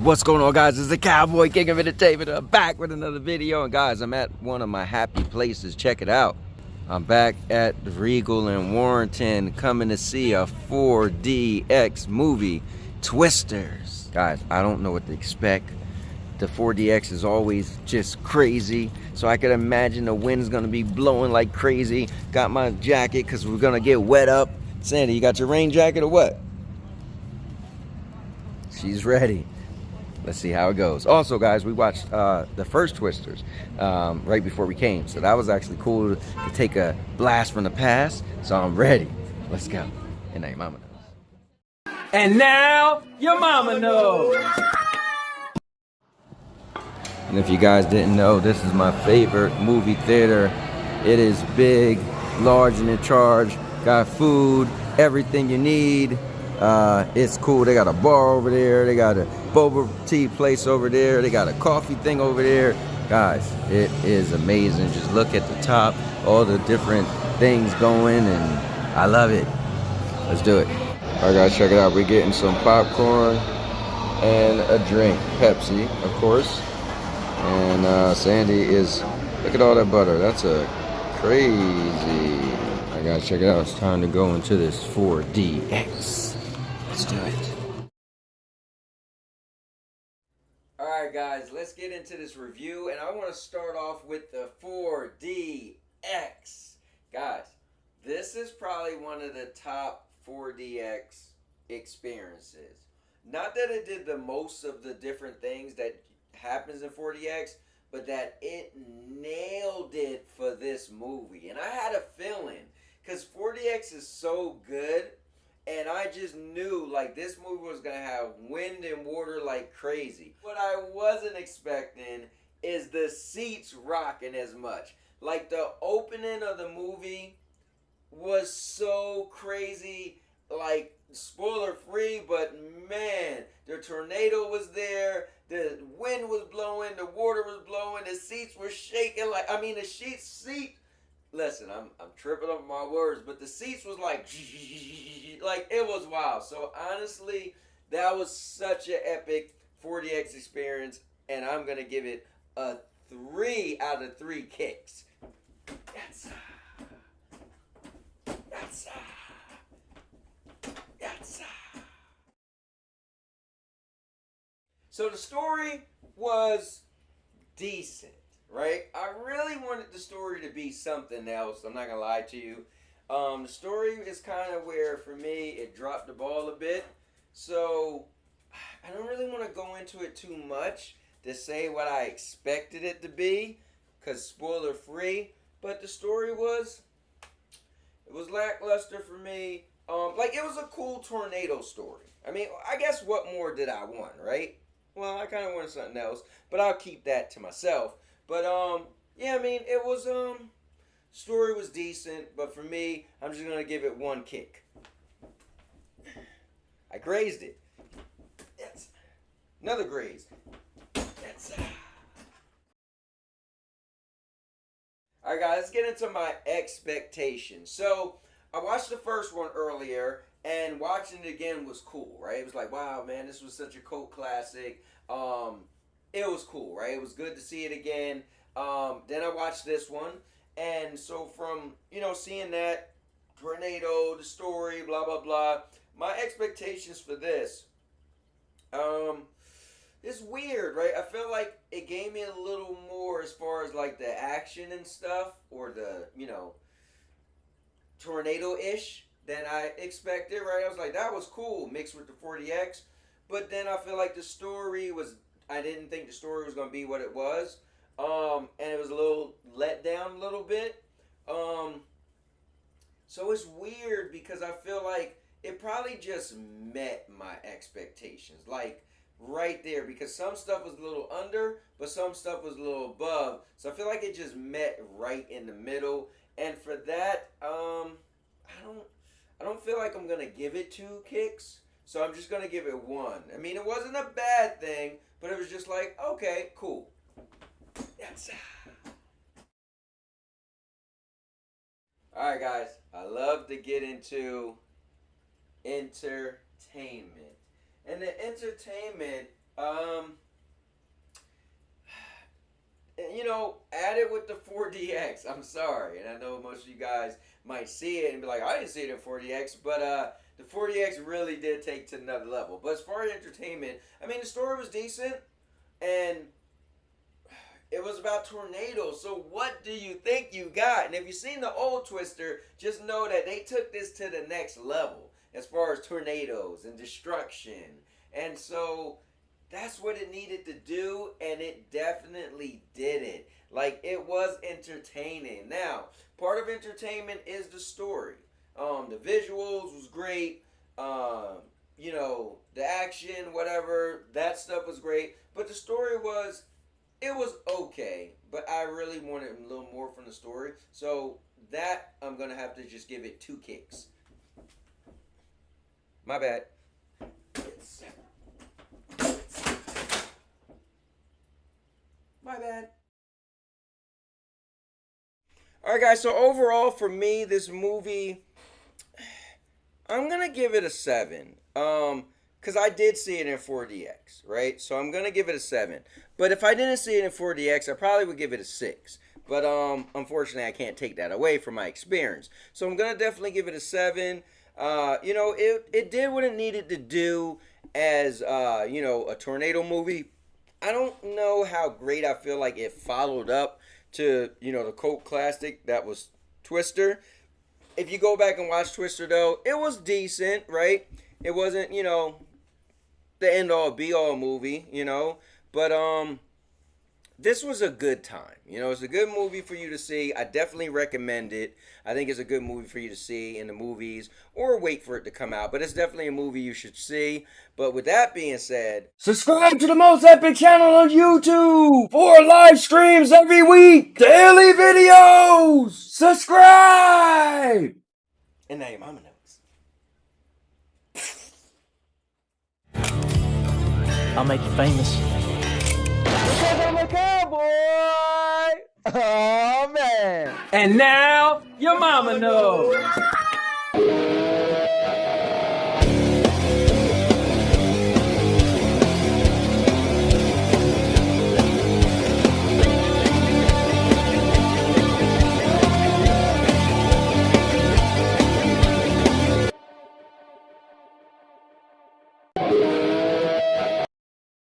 What's going on, guys? It's the Cowboy King of Entertainment. I'm back with another video, and guys, I'm at one of my happy places. Check it out. I'm back at Regal in Warrington, coming to see a 4DX movie, Twisters. Guys, I don't know what to expect. The 4DX is always just crazy, so I could imagine the wind's gonna be blowing like crazy. Got my jacket because we're gonna get wet up. Sandy, you got your rain jacket or what? She's ready. Let's see how it goes. Also, guys, we watched the first Twisters right before we came, so that was actually cool to take a blast from the past. So I'm ready. Let's go. And now your mama knows. And now your mama knows. And if you guys didn't know, this is my favorite movie theater. It is big, large, and in charge. Got food, everything you need. It's cool. They got a bar over there. They got a boba tea place over there. They got a coffee thing over there. Guys, it is amazing. Just look at the top, all the different things going, and I love it. Let's do it. All right, guys, check it out. We're getting some popcorn and a drink, Pepsi, of course. And Sandy is, look at all that butter. That's a crazy. All right, guys, check it out. It's time to go into this 4DX. Let's do it. Alright, guys, let's get into this review, and I want to start off with the 4DX. Guys, this is probably one of the top 4DX experiences. Not that it did the most of the different things that happens in 4DX, but that it nailed it for this movie. And I had a feeling, because 4DX is so good, and I just knew, like, this movie was going to have wind and water like crazy. What I wasn't expecting is the seats rocking as much. Like, the opening of the movie was so crazy, like, spoiler free, but man, the tornado was there, the wind was blowing, the water was blowing, the seats were shaking, like, I mean, the seat, listen, I'm tripping over my words, but the seats was like it was wild. So honestly, that was such an epic 4DX experience, and I'm gonna give it a 3 out of 3 kicks. Yes. Yes. Yes. So the story was decent, right? I really wanted the story to be something else. I'm not gonna lie to you. The story is kind of where, for me, it dropped the ball a bit. So I don't really want to go into it too much to say what I expected it to be, because spoiler free. But the story was lackluster for me. Like, it was a cool tornado story. I mean, I guess what more did I want, right? Well, I kind of wanted something else, but I'll keep that to myself. But yeah, I mean, it was story was decent, but for me, I'm just gonna give it 1 kick. I grazed it. Yes. Another graze. Yes. All right, guys, let's get into my expectations. So I watched the first one earlier, and watching it again was cool, right? It was like, wow, man, this was such a cult classic. It was cool, right? It was good to see it again. Then I watched this one, and so from, seeing that tornado, the story, blah, blah, blah, my expectations for this, it's weird, right? I feel like it gave me a little more as far as, like, the action and stuff, or the, tornado-ish than I expected, right? I was like, that was cool, mixed with the 4DX, but then I feel like the story was, I didn't think the story was going to be what it was, and it was a little let down a little bit, so it's weird because I feel like it probably just met my expectations, like, right there, because some stuff was a little under, but some stuff was a little above, so I feel like it just met right in the middle, and for that, I don't feel like I'm going to give it 2 kicks, so I'm just going to give it 1. I mean, it wasn't a bad thing, but it was just like, okay, cool. Yes. Alright, guys, I love to get into entertainment. And the entertainment, Um, you know, add it with the 4DX. I'm sorry, and I know most of you guys might see it and be like, I didn't see it in 4DX, but the 4DX really did take to another level. But as far as entertainment, I mean, the story was decent, and it was about tornadoes. So what do you think you got? And if you've seen the old Twister, just know that they took this to the next level as far as tornadoes and destruction. And so that's what it needed to do, and it definitely did it. Like, it was entertaining. Now, part of entertainment is the story. The visuals was great. You know, the action, whatever, that stuff was great. But the story was, it was okay. But I really wanted a little more from the story. So that, I'm going to have to just give it 2 kicks. My bad. My bad. Alright guys, so overall for me, this movie, I'm going to give it a 7. Because I did see it in 4DX, right? So I'm going to give it a 7. But if I didn't see it in 4DX, I probably would give it a 6. But unfortunately, I can't take that away from my experience. So I'm going to definitely give it a 7. You know, it did what it needed to do as, you know, a tornado movie. I don't know how great I feel like it followed up to, you know, the cult classic that was Twister. If you go back and watch Twister, though, it was decent, right? It wasn't, you know, the end-all, be-all movie, you know. But, this was a good time. You know, it's a good movie for you to see. I definitely recommend it. I think it's a good movie for you to see in the movies or wait for it to come out. But it's definitely a movie you should see. But with that being said, Subscribe to the most epic channel on YouTube for live streams every week. Daily videos. Subscribe. and now your mama knows. I'll make you famous. Because I'm a cowboy. Oh, man. And now your mama knows.